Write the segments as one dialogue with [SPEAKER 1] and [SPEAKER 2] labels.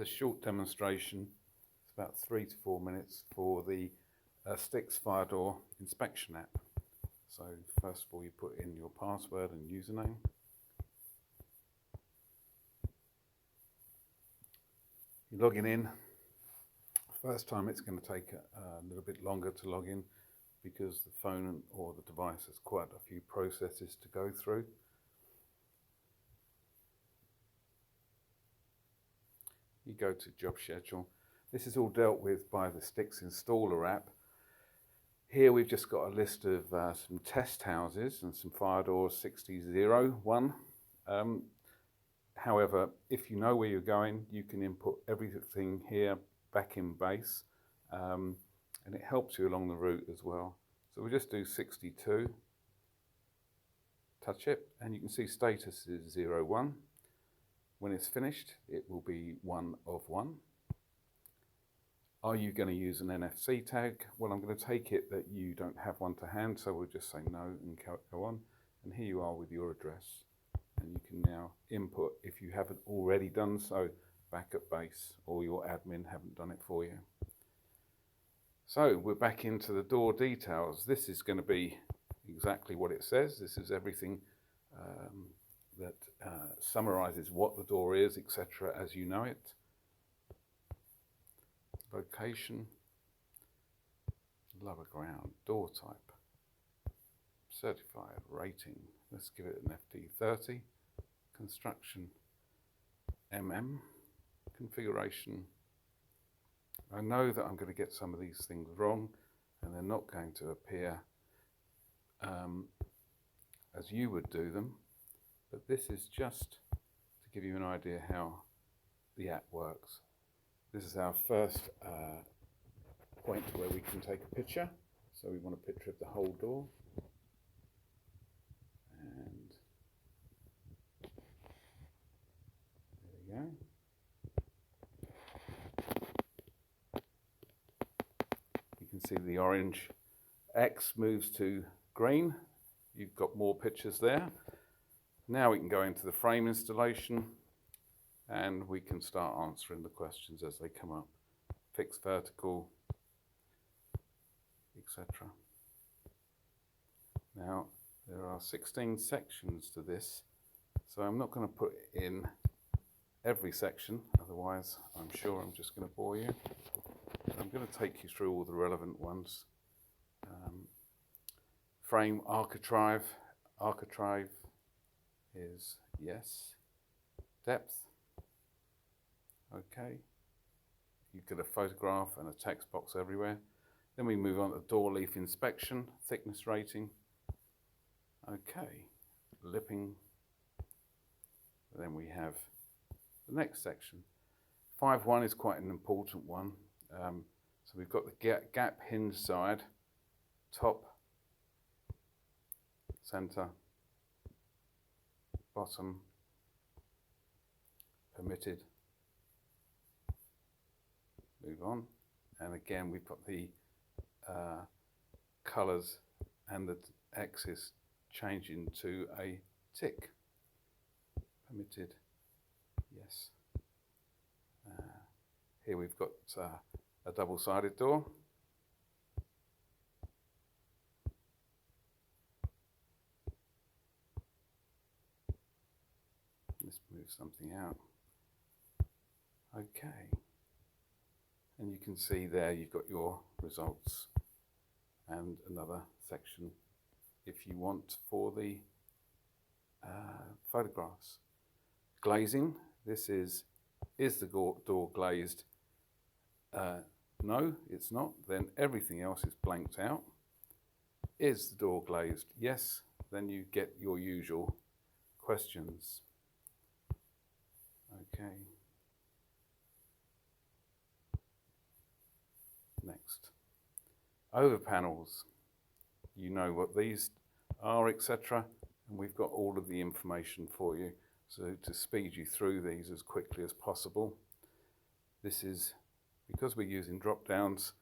[SPEAKER 1] A short demonstration, it's about 3 to 4 minutes for the Stix Fire Door Inspection app. So first of all you put in your password and username. You're logging in. First time it's going to take a little bit longer to log in because the phone or the device has quite a few processes to go through. You go to Job Schedule. This is all dealt with by the Stix Installer app. Here we've just got a list of some test houses and some fire doors 6001. However, if you know where you're going, you can input everything here back in base, and it helps you along the route as well. So we'll just do 62, touch it, and you can see status is 01. When it's finished, it will be 1 of 1. Are you going to use an NFC tag? Well, I'm going to take it that you don't have one to hand, so we'll just say no and go on. And here you are with your address. And you can now input, if you haven't already done so, back at base, or your admin haven't done it for you. So we're back into the door details. This is going to be exactly what it says. This is everything that summarizes what the door is, etc., as you know it. Location, lower ground, door type, certified, rating, let's give it an FD30, construction, configuration. I know that I'm going to get some of these things wrong and they're not going to appear as you would do them. But this is just to give you an idea how the app works. This is our first point where we can take a picture. So we want a picture of the whole door. And there we go. You can see the orange X moves to green. You've got more pictures there. Now we can go into the frame installation and we can start answering the questions as they come up. Fixed vertical, etc. Now there are 16 sections to this, so I'm not going to put in every section, otherwise I'm sure I'm just going to bore you. I'm going to take you through all the relevant ones. Frame architrave. Architrave is yes. Depth, okay. You get a photograph and a text box everywhere. Then we move on to door leaf inspection, thickness rating, okay. Lipping. Then we have the next section. 5.1 is quite an important one. So we've got the gap hinge side, top, center, bottom, permitted, move on, and again we've got the colours and the axis changing to a tick, permitted, yes. Here we've got a double-sided door. Let's move something out. Okay. And you can see there you've got your results and another section if you want for the photographs. Glazing. This is the door glazed? No, it's not. Then everything else is blanked out. Is the door glazed? Yes. Then you get your usual questions. Okay. Next. Over panels. You know what these are, etc. And we've got all of the information for you. So to speed you through these as quickly as possible. This is, because we're using drop downs,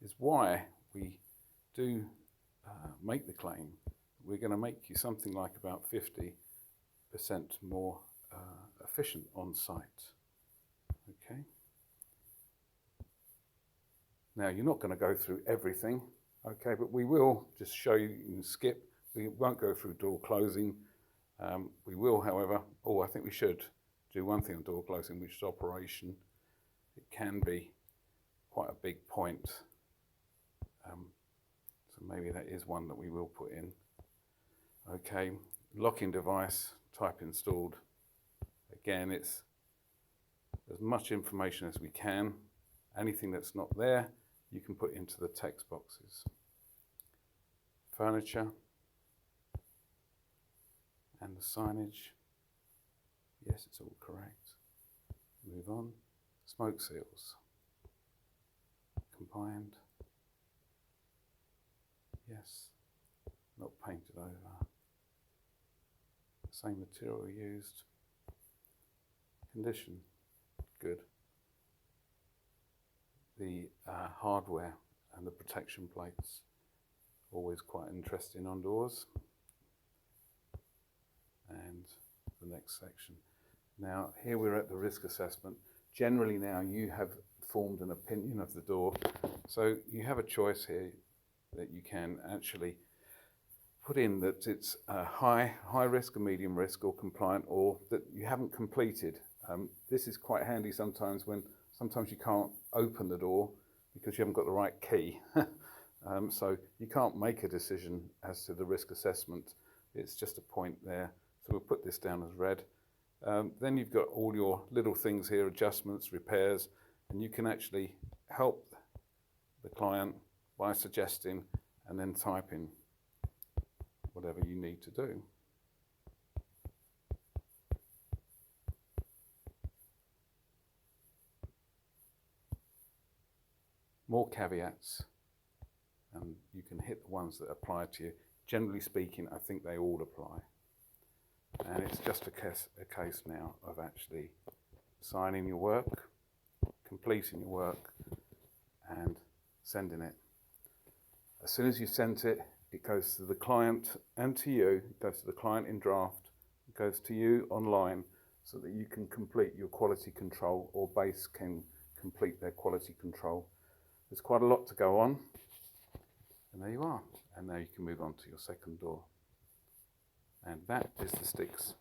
[SPEAKER 1] is why we do make the claim. We're going to make you something like about 50% more efficient on site. Okay. Now, you're not going to go through everything, okay, but we will just show you and skip. We won't go through door closing. We will, however, I think we should do one thing on door closing, which is operation. It can be quite a big point. So maybe that is one that we will put in. Okay, locking device, type installed. Again, it's as much information as we can. Anything that's not there, you can put into the text boxes. Furniture and the signage. Yes, it's all correct. Move on. Smoke seals. Combined. Yes. Not painted over. Same material used. Condition. Good. The hardware and the protection plates. Always quite interesting on doors. And the next section. Now, here we're at the risk assessment. Generally now you have formed an opinion of the door. So you have a choice here that you can actually put in that it's high risk, a medium risk, or compliant, or that you haven't completed. This is quite handy sometimes when sometimes you can't open the door because you haven't got the right key. So you can't make a decision as to the risk assessment. It's just a point there. So we'll put this down as red. Then you've got all your little things here, adjustments, repairs, and you can actually help the client by suggesting and then typing whatever you need to do. More caveats, and you can hit the ones that apply to you. Generally speaking, I think they all apply. And it's just a case now of actually signing your work, completing your work, and sending it. As soon as you've sent it, it goes to the client and to you. It goes to the client in draft, it goes to you online, so that you can complete your quality control, or BASE can complete their quality control. There's quite a lot to go on, and there you are. And now you can move on to your second door. And that is the Stix